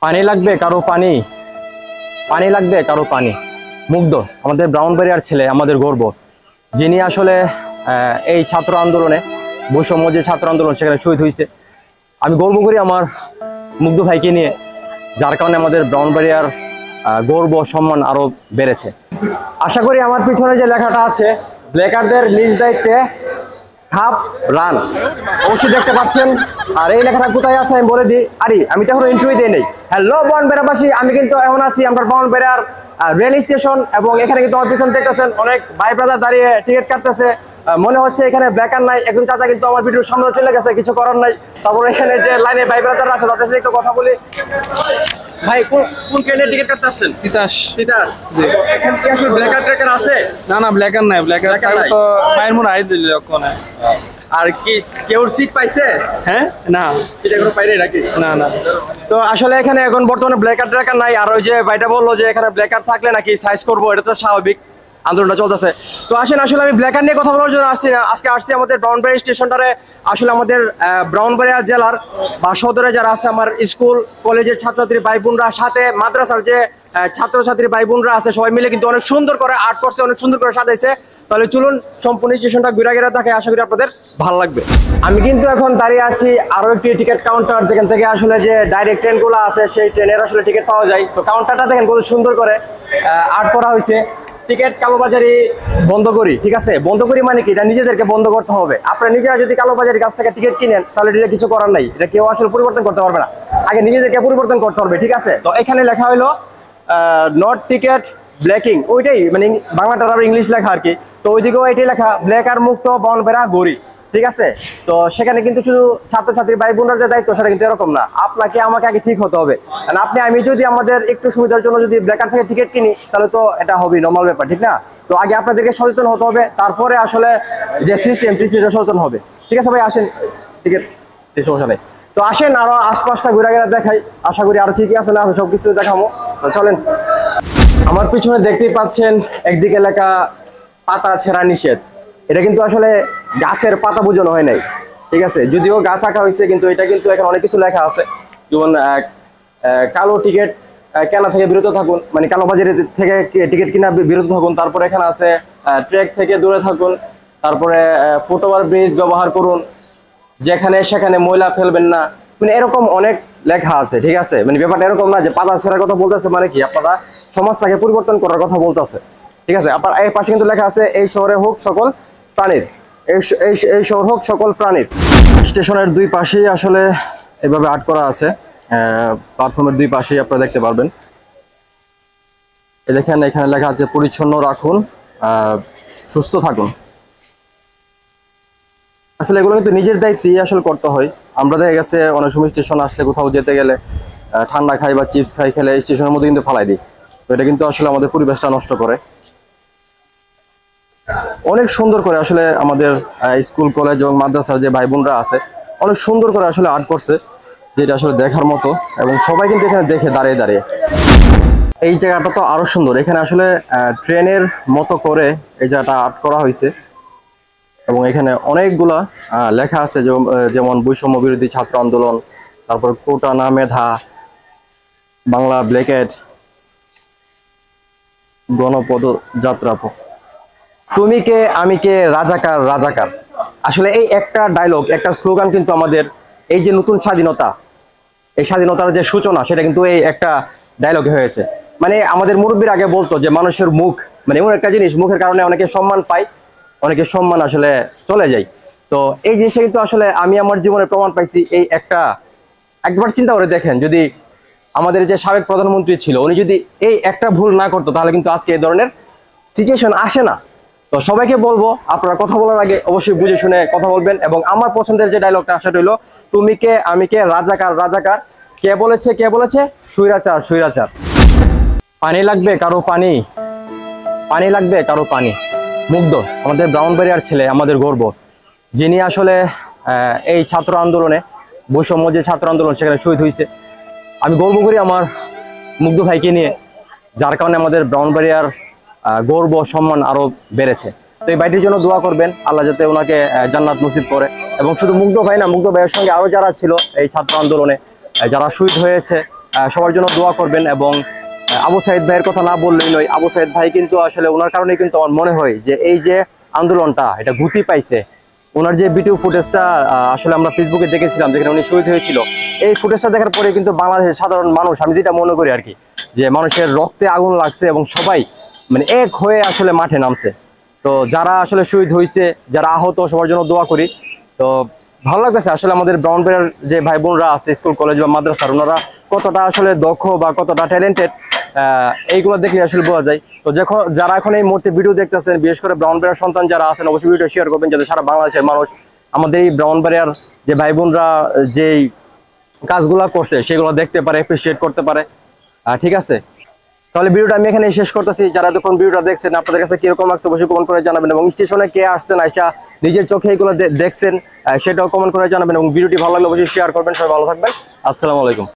পানি লাগবে কারো পানি, পানি লাগবে কারো পানি। মুগ্ধ আমাদের ব্রাউনবাড়িয়ার ছেলে, আমাদের গর্ব, যিনি আসলে এই ছাত্র আন্দোলনে, বৈষম্য যে ছাত্র আন্দোলন সেখানে শহীদ হয়েছে। আমি গর্ব করি আমার মুগ্ধ ভাইকে নিয়ে, যার কারণে আমাদের ব্রাউনবাড়িয়ার গর্ব সম্মান আরো বেড়েছে। আশা করি আমার পিছনে যে লেখাটা আছে, ব্লেকারদের নিজ দায়িত্বে হাফ রান, অবশ্যই দেখতে পাচ্ছেন। আর এই লেখাটা কোথায় আছে আমি বলে দিই। আমি তো এখন ইন্টারভিউ দিয়ে নেই। হ্যালো ব্রাউনবাড়িয়াবাসী, আমি কিন্তু এখন আছি আমরা ব্রাউনবাড়িয়ার রেল স্টেশন, এবং এখানে কিন্তু আমার পিছনে দেখতেছেন অনেক ভাই ব্রাদার দাঁড়িয়ে টিকিট কাটতেছে। মনে হচ্ছে এখানে ব্লেকার নাই। একজন চাচা কিন্তু আমার ভিডিওর সামনে চলে গেছে, কিছু করার নাই। তারপর এখানে যে লাইনে ভাই ব্রাদার আছে তাদের সাথে একটু কথা বলি। ভাই কোন ট্রেনের টিকিট কাটতে আসছেন? তিতাস। তিতাস, জি। এখানে কি আসলে ব্লেকার ট্রেকার আছে? না না, ব্লেকার নাই। ব্লেকার তো মায়ের মনে আই দিল ওখানে। আর কি কেউ সিট পাইছে? হ্যাঁ, না সিট এখনো পাইনি নাকি? না না। তো আসলে এখানে এখন বর্তমানে ব্লেকার ট্রেকার নাই। আর ওই যে ভাইটা বললো যে এখানে ব্লেকার থাকলে নাকি সাইজ করবো, এটা তো স্বাভাবিক, আন্দোলনটা চলতেছে। তো আসেন, আসলে আমি ব্লেকার নিয়ে কথা বলার জন্য আসছি না, আজকে আসছি আমাদের ব্রাউনবাড়িয়া স্টেশনটারে। আসলে আমাদের ব্রাউনবাড়িয়া জেলার বা সদরে যারা আছে আমার স্কুল কলেজের ছাত্রছাত্রী ভাই বোনরা, সাথে মাদ্রাসার যে ছাত্রছাত্রী ভাই বোনরা আছে, সবাই মিলে কিন্তু অনেক সুন্দর করে আর্ট করছে, অনেক সুন্দর করে সাজাইছে। তাহলে চলুন সম্পূর্ণ স্টেশনটা ঘুরে ঘেরা দেখে, আশা করি আপনাদের ভালো লাগবে। আমি কিন্তু এখন দাঁড়িয়ে আছি আরো একটি টিকিট কাউন্টার, যেখান থেকে আসলে যে ডাইরেক্ট ট্রেনগুলো আছে সেই ট্রেনের আসলে টিকিট পাওয়া যায়। তো কাউন্টারটা দেখেন কত সুন্দর করে আর্ট করা হয়েছে। টিকিট কালোবাজারি বন্ধ করি, ঠিক আছে? বন্ধ করি মানে কি, এটা নিজেদেরকে বন্ধ করতে হবে। আপনারা নিজেরা যদি কালোবাজারির কাছ থেকে টিকিট কিনেন, তাহলে এটা কিছু করার নাই, এটা কেউ আসলে পরিবর্তন করতে পারবে না। আগে নিজেদেরকে পরিবর্তন করতে হবে, ঠিক আছে? তো এখানে লেখা হলো নট টিকিট ব্ল্যাকিং, ওইটাই মানে বাংলাটার আর ইংলিশ লেখা আর কি। তো ওইদিকেও এটাই লেখা, ব্লেকার মুক্ত ব্রাউনবাড়িয়া গড়ি, ঠিক আছে? তো সেখানে কিন্তু শুধু ছাত্রছাত্রী ভাই বোনরা যে দায়িত্ব, সেটা কিন্তু এরকম না। আপনাকে আমাকে আগে ঠিক হতে হবে। আমি যদি আমাদের একটু সুবিধার জন্য যদি ব্লেকার থেকে টিকিট কিনি, তাহলে তো এটা হবে নর্মাল ব্যাপার, ঠিক না? তো আগে আপনাদেরকে সচেতন হতে হবে, তারপরে আসলে যে সিস্টেমটা সচেতন হবে, ঠিক আছে ভাই? আসেন, টিকিট সমস্যা নেই। তো আসেন আরো আশপাশটা ঘুরে ঘেরা দেখাই, আশা করি আরো কি কি আছে না আছে সবকিছু দেখাবো। চলেন। আমার পিছনে দেখতেই পাচ্ছেন একদিকে লেখা পাতা ছেঁড়া নিষেধ। এটা কিন্তু আসলে গাছের পাতা বোঝানো হয় নাই, ঠিক আছে? যদিও গাছ আঁকা হয়েছে, কিন্তু এটা কিন্তু এখানে অনেক কিছু লেখা আছে। যেমন কালো টিকিট কেনা থেকে বিরত থাকুন, মানে কালো বাজারে থেকে টিকিট কিনা বিরত থাকুন। তারপরে এখানে আছে ট্রেক থেকে দূরে থাকুন। তারপরে ফুটওভার ব্রিজ ব্যবহার করুন, যেখানে সেখানে ময়লা ফেলবেন না, মানে এরকম অনেক লেখা আছে, ঠিক আছে? মানে ব্যাপারটা এরকম না যে পাতা ছেঁড়ার কথা বলতেছে মানে কি আপনারা সমাজটাকে পরিবর্তন করার কথা বলতেছে, ঠিক আছে? আপনার এই পাশে কিন্তু লেখা আছে এই শহরে হোক সকল প্রাণীর, এই শহর হোক সকল প্রাণীর। স্টেশনের দুই পাশেই আসলে এভাবে আর্ট করা আছে, প্ল্যাটফর্মের দুই পাশেই আপনারা দেখতে পারবেন। এই দেখেন, এখানে লেখা আছে পরিচ্ছন্ন রাখুন, সুস্থ থাকুন। আসলে এগুলো কিন্তু নিজের দায়িত্বই আসলে করতে হয়। আমরা দেখা গেছে অনেক সময় স্টেশন আসলে কোথাও যেতে গেলে ঠান্ডা খাই বা চিপস খাই, খেলে স্টেশনের মধ্যে কিন্তু ফালাই দিই। তো এটা কিন্তু আসলে আমাদের পরিবেশটা নষ্ট করে। অনেক সুন্দর করে আসলে আমাদের স্কুল কলেজ এবং মাদ্রাসার যে ভাই বোনরা আছে, অনেক সুন্দর করে আসলে আর্ট করছে, যেটা আসলে দেখার মতো। এবং সবাই কিন্তু এখানে দেখে দাঁড়িয়ে দাঁড়িয়ে। এই জায়গাটা তো আরো সুন্দর, এখানে আসলে ট্রেনের মতো করে এই জায়গাটা আর্ট করা হয়েছে। এবং এখানে অনেকগুলা লেখা আছে, যেমন বৈষম্য বিরোধী ছাত্র আন্দোলন, তারপর কোটা না মেধা, বাংলা ব্ল্যাকেট, গণপদযাত্রা, তুমি কে আমি কে, রাজাকার রাজাকার। আসলে এই একটা ডায়লগ, একটা স্লোগান কিন্তু আমাদের এই যে নতুন স্বাধীনতা, এই স্বাধীনতার যে সূচনা, সেটা কিন্তু এই একটা ডায়লগে হয়েছে। মানে আমাদের মুরব্বীর আগে বলতো যে মানুষের মুখ মানে এমন একটা জিনিস, মুখের কারণে অনেকে সম্মান পায়, অনেকে সম্মান আসলে চলে যায়। তো এই জিনিসটা কিন্তু আসলে আমি আমার জীবনে প্রমাণ পাইছি। এই একবার চিন্তা করে দেখেন, যদি আমাদের যে সাবেক প্রধানমন্ত্রী ছিল, উনি যদি এই একটা ভুল না করতো, তাহলে কিন্তু আজকে এই ধরনের সিচুয়েশন আসে না। তো সবাইকে বলবো, আপনারা কথা বলার আগে অবশ্যই বুঝে শুনে কথা বলবেন। এবং আমার পছন্দের যে ডায়লগটা আসা রইল, তুমি কে আমি কে, রাজাকার রাজাকার, কে বলেছে স্বৈরাচার স্বৈরাচার। পানি লাগবে কারো পানি, পানি লাগবে কারো পানি। মুগ্ধ আমাদের ব্রাউনবাড়িয়ার ছেলে, আমাদের গর্ব, যিনি আসলে এই ছাত্র আন্দোলনে, বৈষম্য যে ছাত্র আন্দোলন সেখানে শহীদ হয়েছে। আমি গর্ব করি আমার মুগ্ধ ভাইকে নিয়ে, যার কারণে আমাদের ব্রাউনবাড়িয়ার গর্ব সম্মান আরো বেড়েছে। তো এই ভাইটির জন্য দোয়া করবেন, আল্লাহ যাতে ওনাকে জান্নাত নসিব করে। এবং শুধু মুগ্ধ ভাই না, মুগ্ধ ভাইয়ের সঙ্গে আরো যারা ছিল এই ছাত্র আন্দোলনে, যারা শহীদ হয়েছে, সবার জন্য দোয়া করবেন। এবং আবু সাইদ ভাইয়ের কথা না বললেই নয়, আবু সাইদ ভাই কিন্তু আসলে ওনার কারণে কিন্তু আমার মনে হয় যে এই যে আন্দোলনটা এটা গতি পাইছে। ওনার যে ভিডিও ফুটেজটা আসলে আমরা ফেসবুকে দেখেছিলাম যেখানে উনি শহীদ হয়েছিল, এই ফুটেজটা দেখার পরে কিন্তু বাংলাদেশের সাধারণ মানুষ, আমি যেটা মনে করি আর কি, যে মানুষের রক্তে আগুন লাগছে এবং সবাই মানে এক হয়ে আসলে মাঠে নামছে। তো যারা আসলে শহীদ হয়েছে, যারা আহত, সবার জন্য দোয়া করি। তো ভালো লাগতেছে আসলে আমাদের ব্রাউনবাড়িয়ার যে ভাই বোনরা আছে স্কুল কলেজ বা মাদ্রাসার, ওনারা কতটা আসলে দক্ষ বা কতটা ট্যালেন্টেড এইগুলো দেখলে আসলে বোঝা যায়। তো যখন যারা এখন এই মুহূর্তে ভিডিও দেখতেছেন, বিশেষ করে ব্রাউনবাড়িয়ার সন্তান যারা আছেন, অবশ্যই ভিডিও শেয়ার করবেন যাতে সারা বাংলাদেশের মানুষ আমাদের এই ব্রাউনবাড়িয়ার যে ভাই বোনরা যেই কাজগুলো করছে সেগুলো দেখতে পারে, অ্যাপ্রিসিয়েট করতে পারে। ঠিক আছে, তাহলে ভিডিওটা আমি এখানে শেষ করতেছি। যারা এতক্ষণ ভিডিওটা দেখছেন, আপনাদের কাছে কিরকম লাগছে অবশ্যই কমেন্ট করে জানাবেন। এবং স্টেশনে কে আসছেন, আইসা নিজের চোখে এগুলো দেখছেন, সেটাও কমেন্ট করে জানাবেন। এবং ভিডিওটি ভালো লাগলে অবশ্যই শেয়ার করবেন। সবাই ভালো থাকবেন। আসসালামু আলাইকুম।